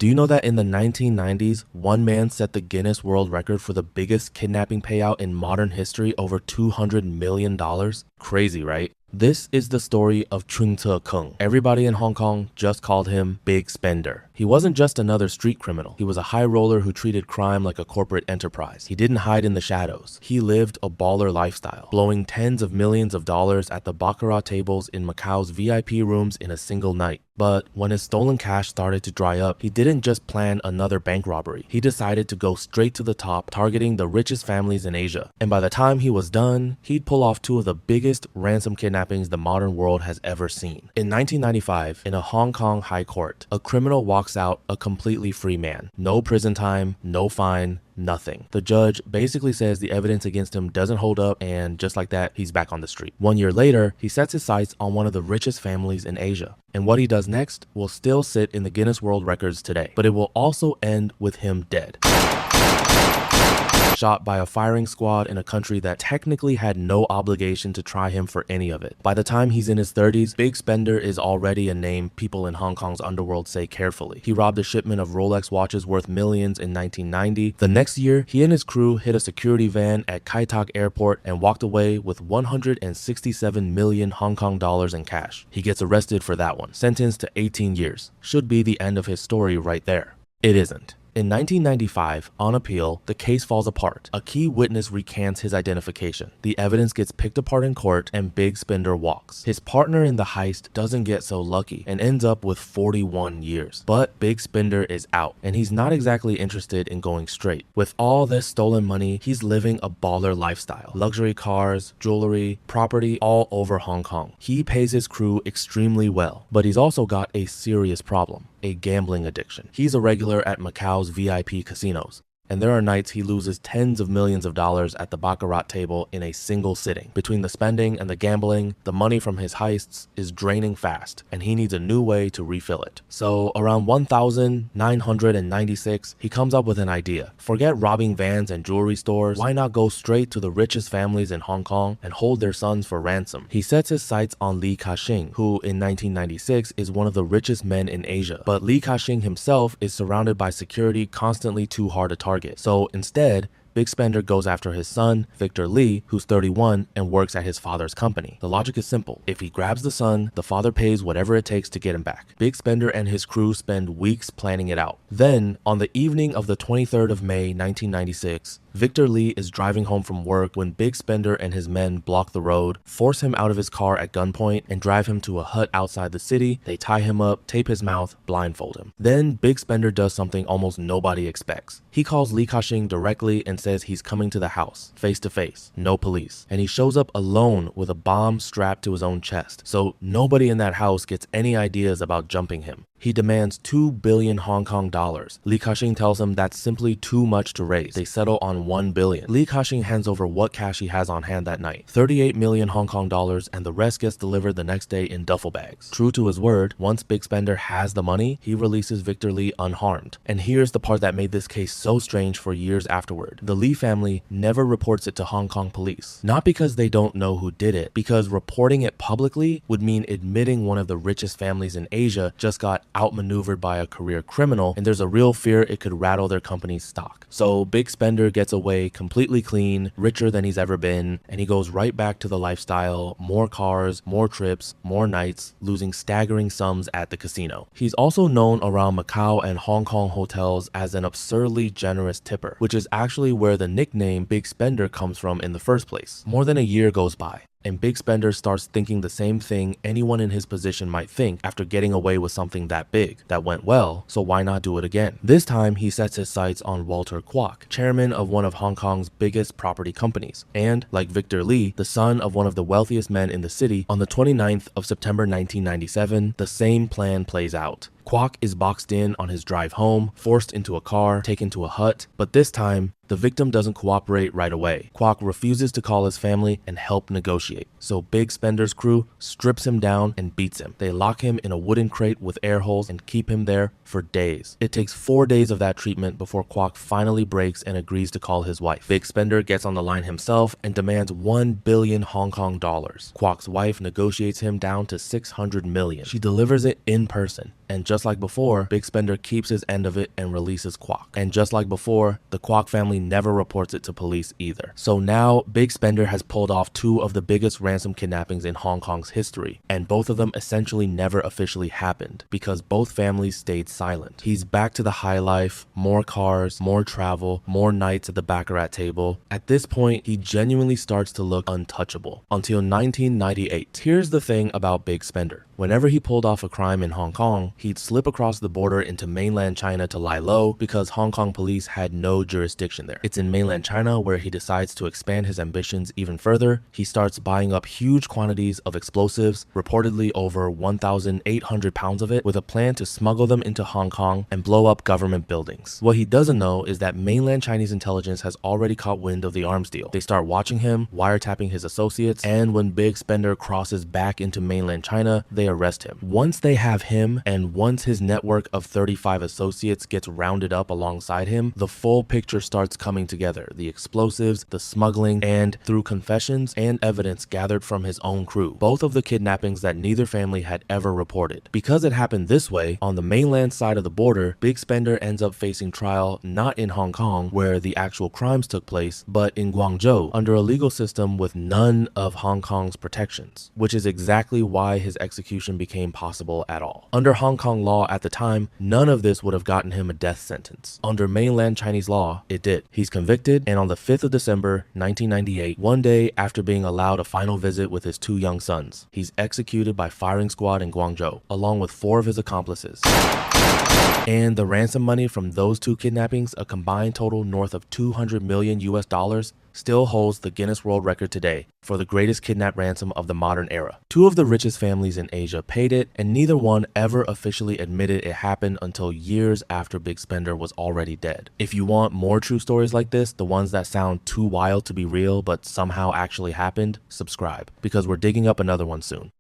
Do you know that in the 1990s, one man set the Guinness World Record for the biggest kidnapping payout in modern history, over $200 million? Crazy, right? This is the story of Cheung Tze-keung. Everybody in Hong Kong just called him Big Spender. He wasn't just another street criminal. He was a high roller who treated crime like a corporate enterprise. He didn't hide in the shadows. He lived a baller lifestyle, blowing tens of millions of dollars at the baccarat tables in Macau's VIP rooms in a single night. But when his stolen cash started to dry up, he didn't just plan another bank robbery. He decided to go straight to the top, targeting the richest families in Asia. And by the time he was done, he'd pull off two of the biggest ransom kidnappings the modern world has ever seen. In 1995, in a Hong Kong high court, a criminal walks out a completely free man. No prison time, no fine, nothing. The judge basically says the evidence against him doesn't hold up, and just like that, he's back on the street. 1 year later, he sets his sights on one of the richest families in Asia. And what he does next will still sit in the Guinness World Records today, but it will also end with him dead. Shot by a firing squad in a country that technically had no obligation to try him for any of it. By the time he's in his 30s, Big Spender is already a name people in Hong Kong's underworld say carefully. He robbed a shipment of Rolex watches worth millions in 1990. The next year, he and his crew hit a security van at Kai Tak Airport and walked away with 167 million Hong Kong dollars in cash. He gets arrested for that one, sentenced to 18 years. Should be the end of his story right there. It isn't. In 1995, on appeal, the case falls apart. A key witness recants his identification. The evidence gets picked apart in court, and Big Spender walks. His partner in the heist doesn't get so lucky and ends up with 41 years. But Big Spender is out, and he's not exactly interested in going straight. With all this stolen money, he's living a baller lifestyle. Luxury cars, jewelry, property all over Hong Kong. He pays his crew extremely well, but he's also got a serious problem. A gambling addiction. He's a regular at Macau's VIP casinos, and there are nights he loses tens of millions of dollars at the baccarat table in a single sitting. Between the spending and the gambling, the money from his heists is draining fast, and he needs a new way to refill it. So around 1996, he comes up with an idea. Forget robbing vans and jewelry stores. Why not go straight to the richest families in Hong Kong and hold their sons for ransom? He sets his sights on ka-shing, who in 1996 is one of the richest men in Asia. But ka-shing himself is surrounded by security constantly too hard to target. So instead, Big Spender goes after his son, Victor Lee, who's 31 and works at his father's company. The logic is simple. If he grabs the son, the father pays whatever it takes to get him back. Big Spender and his crew spend weeks planning it out. Then, on the evening of the 23rd of May, 1996, Victor Lee is driving home from work when Big Spender and his men block the road, force him out of his car at gunpoint, and drive him to a hut outside the city. They tie him up, tape his mouth, blindfold him. Then Big Spender does something almost nobody expects. He calls ka-shing directly and says he's coming to the house, face to face, no police. And he shows up alone with a bomb strapped to his own chest. So nobody in that house gets any ideas about jumping him. He demands 2 billion Hong Kong dollars. ka-shing tells him that's simply too much to raise. They settle on 1 billion. ka-shing hands over what cash he has on hand that night, 38 million Hong Kong dollars, and the rest gets delivered the next day in duffel bags. True to his word, once Big Spender has the money, he releases Victor Lee unharmed. And here's the part that made this case so strange for years afterward. The Lee family never reports it to Hong Kong police. Not because they don't know who did it, because reporting it publicly would mean admitting one of the richest families in Asia just got outmaneuvered by a career criminal, and there's a real fear it could rattle their company's stock. So Big Spender gets away completely clean, richer than he's ever been, and he goes right back to the lifestyle, more cars, more trips, more nights, losing staggering sums at the casino. He's also known around Macau and Hong Kong hotels as an absurdly generous tipper, which is actually where the nickname Big Spender comes from in the first place. More than a year goes by, and Big Spender starts thinking the same thing anyone in his position might think after getting away with something that big. That went well, so why not do it again? This time, he sets his sights on Walter Kwok, chairman of one of Hong Kong's biggest property companies, and, like Victor Lee, the son of one of the wealthiest men in the city. On the 29th of September 1997, the same plan plays out. Kwok is boxed in on his drive home, forced into a car, taken to a hut, but this time, The victim doesn't cooperate right away. Kwok refuses to call his family and help negotiate. So Big Spender's crew strips him down and beats him. They lock him in a wooden crate with air holes and keep him there for days. It takes 4 days of that treatment before Kwok finally breaks and agrees to call his wife. Big Spender gets on the line himself and demands 1 billion Hong Kong dollars. Kwok's wife negotiates him down to 600 million. She delivers it in person. And just like before, Big Spender keeps his end of it and releases Kwok. And just like before, the Kwok family never reports it to police either. So now, Big Spender has pulled off 2 of the biggest ransom kidnappings in Hong Kong's history, and both of them essentially never officially happened because both families stayed silent. He's back to the high life, more cars, more travel, more nights at the baccarat table. At this point, he genuinely starts to look untouchable. Until 1998. Here's the thing about Big Spender. Whenever he pulled off a crime in Hong Kong, he'd slip across the border into mainland China to lie low because Hong Kong police had no jurisdiction there. It's in mainland China where he decides to expand his ambitions even further. He starts buying up huge quantities of explosives, reportedly over 1,800 pounds of it, with a plan to smuggle them into Hong Kong and blow up government buildings. What he doesn't know is that mainland Chinese intelligence has already caught wind of the arms deal. They start watching him, wiretapping his associates, and when Big Spender crosses back into mainland China, they arrest him. Once they have him, and once his network of 35 associates gets rounded up alongside him, the full picture starts coming together. The explosives, the smuggling, and through confessions and evidence gathered from his own crew, both of the kidnappings that neither family had ever reported. Because it happened this way, on the mainland side of the border, Big Spender ends up facing trial not in Hong Kong, where the actual crimes took place, but in Guangzhou, under a legal system with none of Hong Kong's protections, which is exactly why his execution became possible at all. Under Hong Kong law at the time, none of this would have gotten him a death sentence. Under mainland Chinese law, it did. He's convicted, and on the 5th of December, 1998, one day after being allowed a final visit with his 2 young sons, he's executed by firing squad in Guangzhou, along with 4 of his accomplices. And the ransom money from those 2 kidnappings, a combined total north of 200 million US dollars, still holds the Guinness World Record today for the greatest kidnap ransom of the modern era. 2 of the richest families in Asia paid it, and neither one ever officially admitted it happened until years after Big Spender was already dead. If you want more true stories like this, the ones that sound too wild to be real but somehow actually happened, subscribe, because we're digging up another one soon.